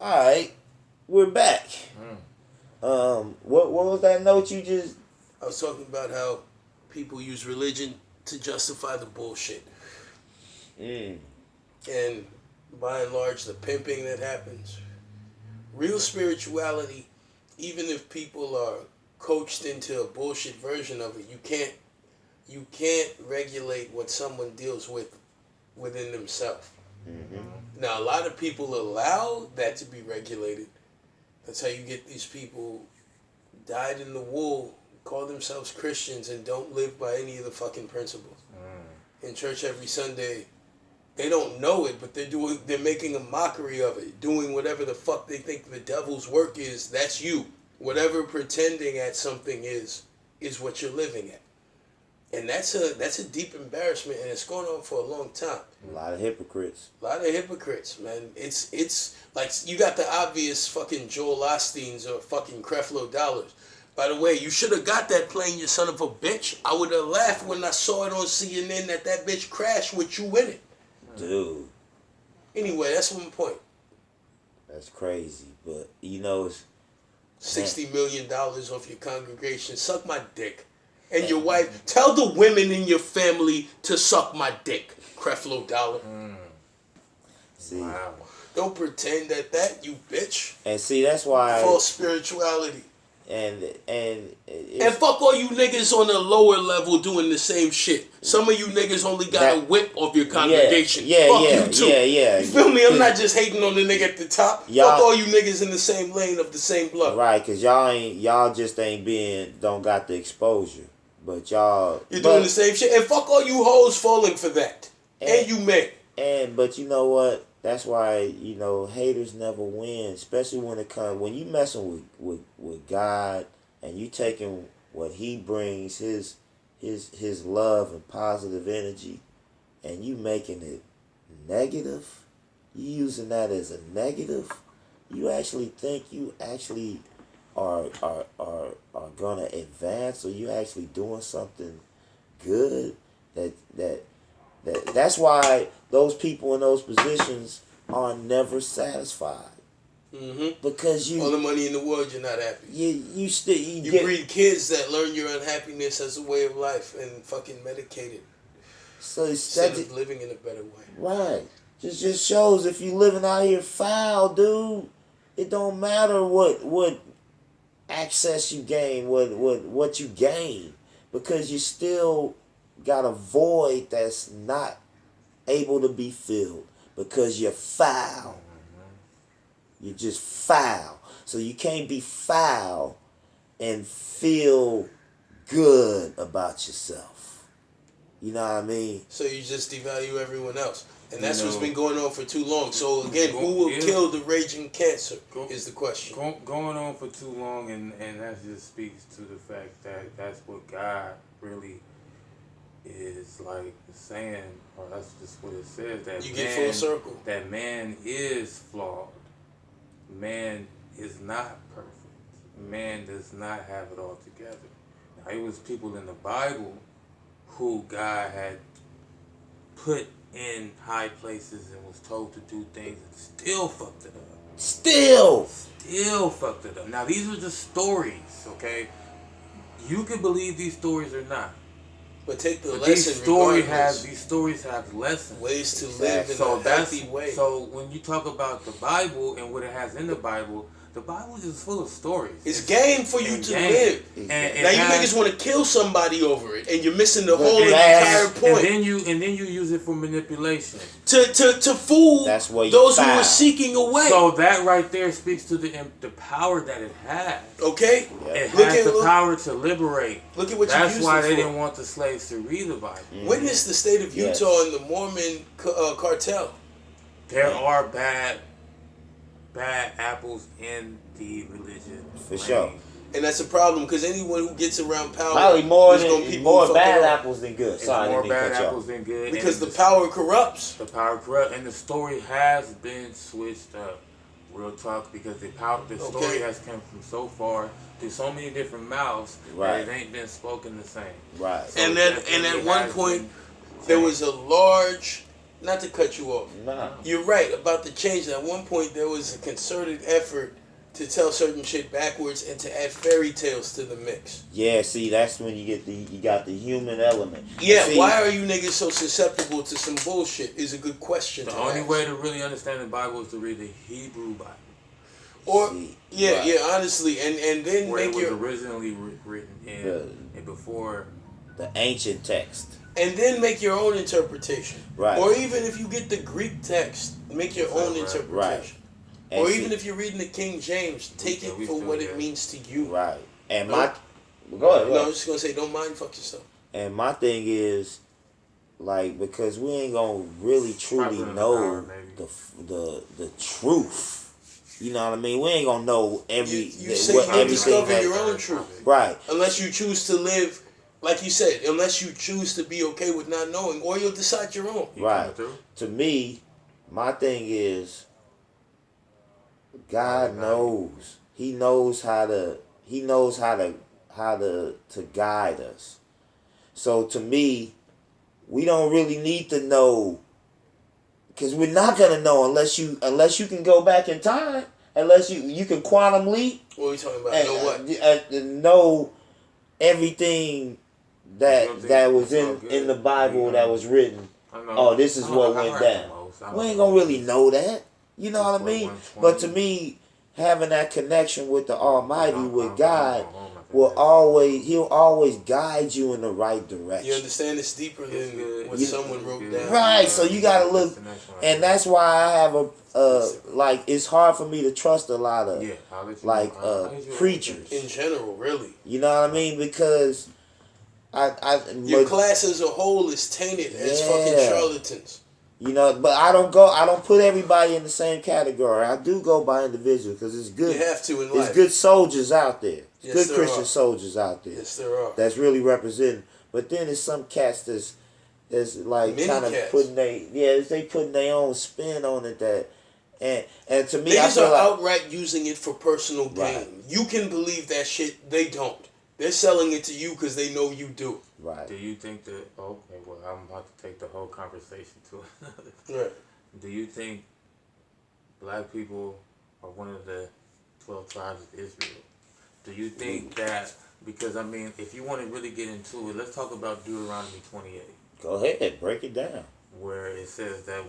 All right, we're back. What was that note you just? I was talking about how people use religion to justify the bullshit. And by and large, the pimping that happens. Real spirituality, even if people are coached into a bullshit version of it, you can't regulate what someone deals with within themselves. Mm-hmm. Now, a lot of people allow that to be regulated. That's how you get these people dyed in the wool, call themselves Christians, and don't live by any of the fucking principles. In church every Sunday, they don't know it, but they're making a mockery of it, doing whatever the fuck they think the devil's work is. That's you. Whatever pretending at something is what you're living at. And that's a deep embarrassment, and it's going on for a long time. A lot of hypocrites. Man. It's like you got the obvious fucking Joel Osteens or fucking Creflo Dollars. By the way, you should have got that plane, you son of a bitch. I would have laughed when I saw it on CNN that bitch crashed with you in it. Dude. Anyway, that's one point. That's crazy, but it's $60 million off your congregation. Suck my dick. And your wife, tell the women in your family to suck my dick, Creflo Dollar. See, wow. Don't pretend that, you bitch. And see, that's why false spirituality. And fuck all you niggas on the lower level doing the same shit. Some of you niggas only got a whip of your congregation. Fuck you too. You feel me? I'm not just hating on the nigga at the top. Fuck all you niggas in the same lane of the same blood. Right, cause y'all just don't got the exposure. But you're doing the same shit. And fuck all you hoes falling for that. And you men. But you know what? That's why, haters never win. Especially when you messing with God and you taking what he brings, his love and positive energy, and you making it negative, you using that as a negative, you actually think you actually are gonna advance, or you actually doing something good. That's why those people in those positions are never satisfied. Mm-hmm. Because all the money in the world, you're not happy. You breed kids that learn your unhappiness as a way of life and fucking medicate it. So instead of living in a better way. Right. Just shows if you living out here foul, dude. It don't matter what access you gain, what you gain, because you still got a void that's not able to be filled because you're foul. You're just foul. So you can't be foul and feel good about yourself. You know what I mean? So you just devalue everyone else. And that's what's been going on for too long. So again, who will kill the raging cancer is the question. Going on for too long, and that just speaks to the fact that that's what God really is like saying, or that's just what it says, that you get full circle. That man is flawed. Man is not perfect. Man does not have it all together. Now, it was people in the Bible who God had put in high places and was told to do things and still fucked it up. Still fucked it up. Now, these are just stories, okay? You can believe these stories or not. But take the lesson. These stories have lessons. Ways to live in a healthy way. So when you talk about the Bible and what it has in the Bible is just full of stories. It's game for you to live. And now you niggas want to kill somebody over it, and you're missing the whole entire point. And then you use it for manipulation. To fool those who are seeking away. So that right there speaks to the power that it has. Okay? Yeah. It has the power to liberate. Look at what That's why they didn't want the slaves to read the Bible. Witness the state of Utah and the Mormon cartel. There are bad apples in the religion. For sure. And that's a problem, because anyone who gets around power probably more bad apples than good. More bad apples than good. Because the power corrupts. The power corrupts, and the story has been switched up. Real talk, because the story has come from so far through so many different mouths that it ain't been spoken the same. Right. So and at one point there was a large not to cut you off. Nah. You're right about the change. At one point, there was a concerted effort to tell certain shit backwards and to add fairy tales to the mix. Yeah, see, that's when you got the human element. Yeah, See, why are you niggas so susceptible to some bullshit? Is a good question. The to only ask. way to really understand the Bible is to read the Hebrew Bible, Or See, yeah, right. yeah, honestly, and then where it make was your originally written in, and before. the ancient text. and then make your own interpretation. Right. Or even if you get the Greek text, make your own interpretation. Right. And Or see, even if you're reading the King James, take it we for still what get it it. means to you. right. And No. my go ahead. No, I'm just gonna say, don't mind fuck yourself. And my thing is, like, because we ain't gonna really truly Proper in the know power, maybe. the truth. You know what I mean? We ain't gonna know You say what you everything discover that, your own truth. right. Unless you choose to live, like you said, unless you choose to be okay with not knowing, or you'll decide your own. You Right. coming through? To me, my thing is, God knows. He knows how to. He knows how to guide us. So to me, we don't really need to know, because we're not gonna know unless you can go back in time, unless you can quantum leap What are we talking about? and Know what? know everything that was It's all in good. the Bible that was written. I know. Oh, this is I what heard went the down. most. I We don't ain't know. gonna really know that. You know what I mean? 120. But to me, having that connection with the Almighty, with I'm God, going home after will this. He'll always guide you in the right direction. You understand it's deeper It's than good. what It's someone good. wrote It's down. good. Right, so you gotta look, That's the next one. and that's why I have like, it's hard for me to trust a lot of Yeah, I'll let you like know. I'll hit you up preachers. In general, really. You know what I mean? Because Your but, class as a whole is tainted as fucking Yeah. charlatans. you know, but I don't put everybody in the same category. I do go by individual because it's good. You have to in There's life. good soldiers out there. Yes, Good there Christian are. soldiers out there. Yes, there are. That's really representing. But then there's some cats that's like Many kind of cats. putting they putting their own spin on it, that and to me, I Niggas feel are like outright using it for personal gain. Right. You can believe that shit. They don't. They're selling it to you because they know you do. right. Do you think that? Okay, well, I'm about to take the whole conversation to another. Right. Do you think black people are one of the 12 tribes of Israel? Do you think that? Because I mean, if you want to really get into it, let's talk about Deuteronomy 28. Go ahead, break it down. Where it says that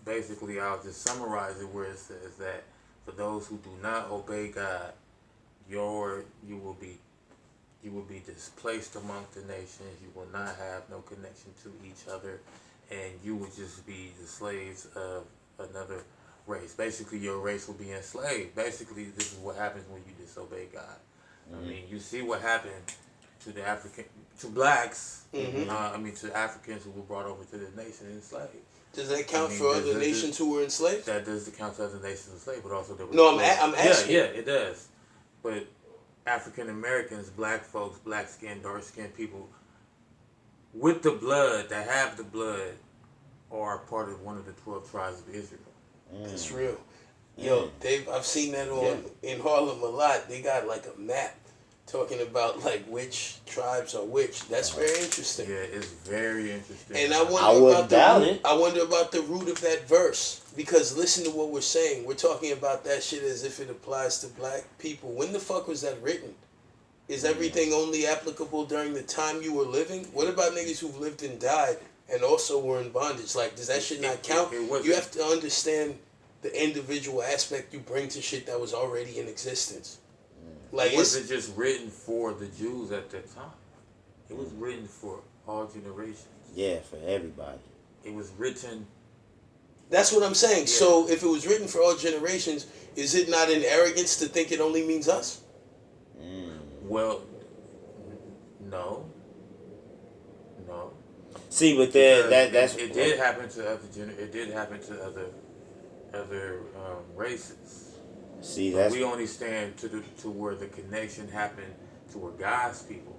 basically, I'll just summarize it, where it says that for those who do not obey God, you will be displaced amongst the nations. You will not have no connection to each other, and you will just be the slaves of another race. Basically, your race will be enslaved. Basically, this is what happens when you disobey God. I mean, you see what happened to blacks. To Africans who were brought over to the nation enslaved. Does that count for other nations who were enslaved? That does count to other nations enslaved, but also there were. No, I'm asking. Yeah, it does. But African Americans, black folks, black skinned, dark skinned people with the blood, that have the blood, are part of one of the 12 tribes of Israel. That's real. Yo, Dave, I've seen that in Harlem a lot. They got like a map talking about like which tribes are which. That's very interesting. Yeah, it's very interesting. And I I wonder wouldn't doubt it. I wonder about the root of that verse. Because listen to what we're saying. We're talking about that shit as if it applies to black people. When the fuck was that written? Is everything only applicable during the time you were living? What about niggas who've lived and died and also were in bondage? Like, does that shit not count? You have to understand the individual aspect you bring to shit that was already in existence. Like, It wasn't just written for the Jews at that time. It was written for all generations. Yeah, for everybody. It was written. That's what I'm saying. Yeah. So if it was written for all generations, is it not an arrogance to think it only means us? Well, no. See, but then Because that's it did happen to other it did happen to other races. See, But that's we only stand to where the connection happened to where God's people,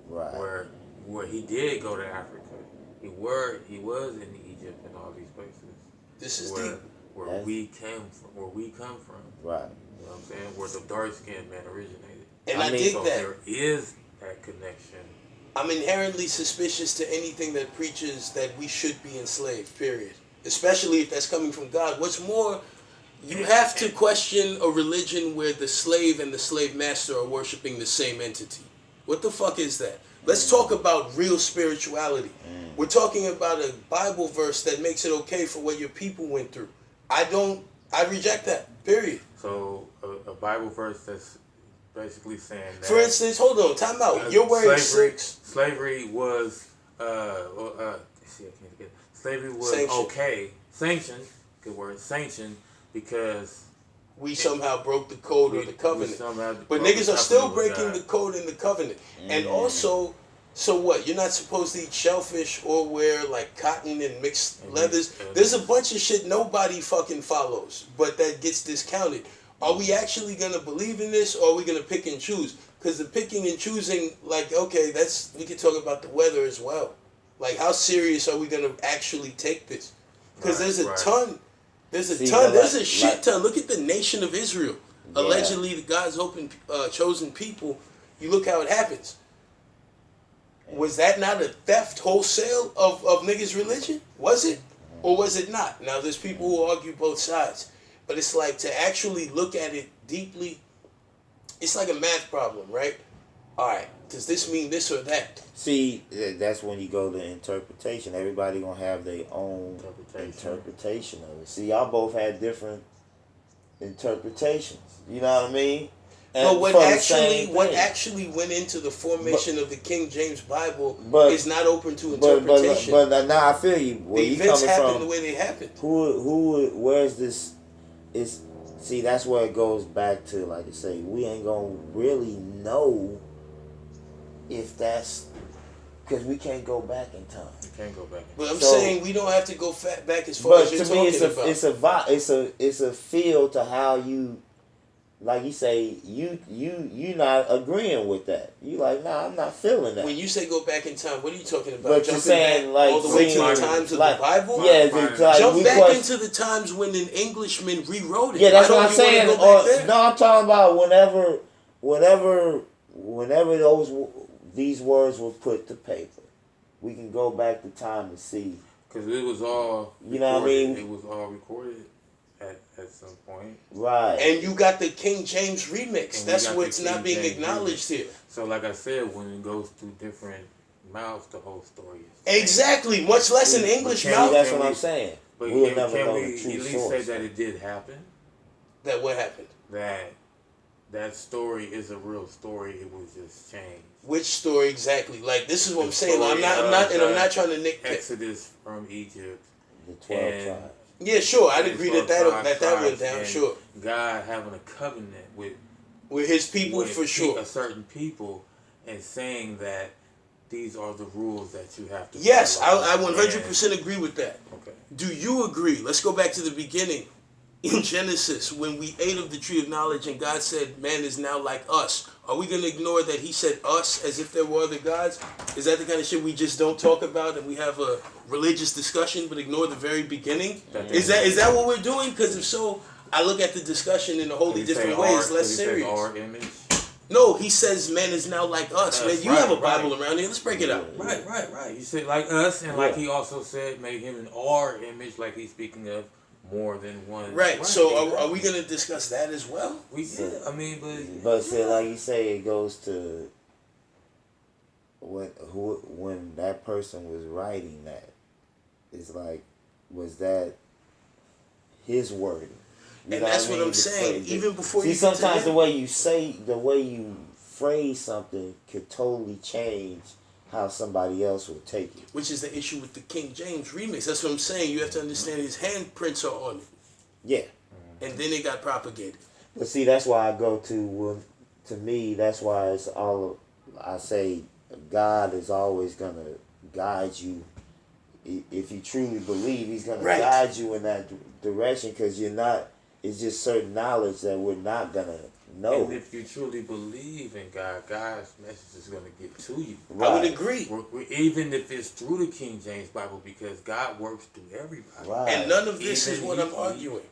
right. where he did go to Africa. He was in Egypt and all these places. This is where deep. where we come from. Right. You know what I'm saying? Where the dark skinned man originated. And I dig so that. there is that connection I'm inherently suspicious to anything that preaches that we should be enslaved, period. Especially if that's coming from God. What's more, you have to question a religion where the slave and the slave master are worshiping the same entity. What the fuck is that? Let's talk about real spirituality. We're talking about a Bible verse that makes it okay for what your people went through. I reject that, period. So a Bible verse that's basically saying that. For instance, hold on, time out. You're wearing six. Slavery was slavery was Sanctioned. okay, sanctioned. Good word, sanctioned, because We somehow broke the code or the covenant. But broke niggas the are still covenant with breaking God. the code and the covenant. And also, so what? You're not supposed to eat shellfish or wear like cotton and mixed leathers. There's a bunch of shit nobody fucking follows, but that gets discounted. Are we actually gonna believe in this, or are we gonna pick and choose? Because the picking and choosing, like, okay, we can talk about the weather as well. Like, how serious are we gonna actually take this? Because there's a ton. There's a ton. There's a shit ton. Look at the nation of Israel. Yeah. Allegedly, the God's chosen people. You look how it happens. Was that not a theft wholesale of niggas' religion? Was it? Or was it not? Now, there's people who argue both sides. But it's like, to actually look at it deeply, it's like a math problem, right? All right, does this mean this or that? See, that's when you go to interpretation. Everybody gonna have their own interpretation of it. See, y'all both had different interpretations. You know what I mean? And but what actually went into the formation of the King James Bible is not open to interpretation. But now I feel you. Where the events happened the way they happened. Where's this? See, that's where it goes back to, like I say, we ain't gonna really know if that's, because we can't go back in time. You can't go back. But I'm saying we don't have to go back as far as you're talking about. It's a feel to how you, like you say, you not agreeing with that. You like, nah, I'm not feeling that. When you say go back in time, what are you talking about? But you're saying, like, all the way to the times of the Bible? Yeah, like, jump back into the times when an Englishman rewrote it. Yeah, that's what I'm saying. No, I'm talking about whenever these words were put to paper, we can go back to time and see. Because it was all recorded. You know what I mean? It was all recorded at some point. Right. And you got the King James remix. That's what's not being acknowledged here. So like I said, when it goes through different mouths, the whole story is exactly, much less an English mouth. That's what I'm saying. But we'll never know we the true at least source. say that it did happen? That what happened? That story is a real story. It was just changed. Which story exactly? Like, this is what I'm saying. I'm not trying to nitpick. Exodus from Egypt. The 12 tribes. Yeah, sure. I'd agree that went down. Sure. God having a covenant with his people, for sure. A certain people, and saying that these are the rules that you have to. Yes, I 100% agree with that. Okay. Do you agree? Let's go back to the beginning. In Genesis, when we ate of the tree of knowledge and God said, man is now like us, are we going to ignore that he said us as if there were other gods? Is that the kind of shit we just don't talk about and we have a religious discussion but ignore the very beginning? Is that what we're doing? Because if so, I look at the discussion in a wholly different way. It's less serious. Our image? No, he says man is now like us. Man, you have a Bible around here. Let's break it up. Right. You said like us, and like he also said, made him in our image, like he's speaking of more than one. Right. So are we going to discuss that as well? But see, like you say, it goes to when that person was writing that. It's like, was that his wording? And that's what I'm saying. Even before you sometimes the way you phrase something could totally change how somebody else would take it. Which is the issue with the King James remix. That's what I'm saying. You have to understand his handprints are on it. Yeah. And then it got propagated. But see, that's why I go to me, that's why it's I say God is always going to guide you. If you truly believe, he's going to guide you in that direction, because it's just certain knowledge that we're not going to know. And if you truly believe in God, God's message is going to get to you. Right. I would agree. Even if it's through the King James Bible, because God works through everybody. Right. And none of this is what I'm arguing.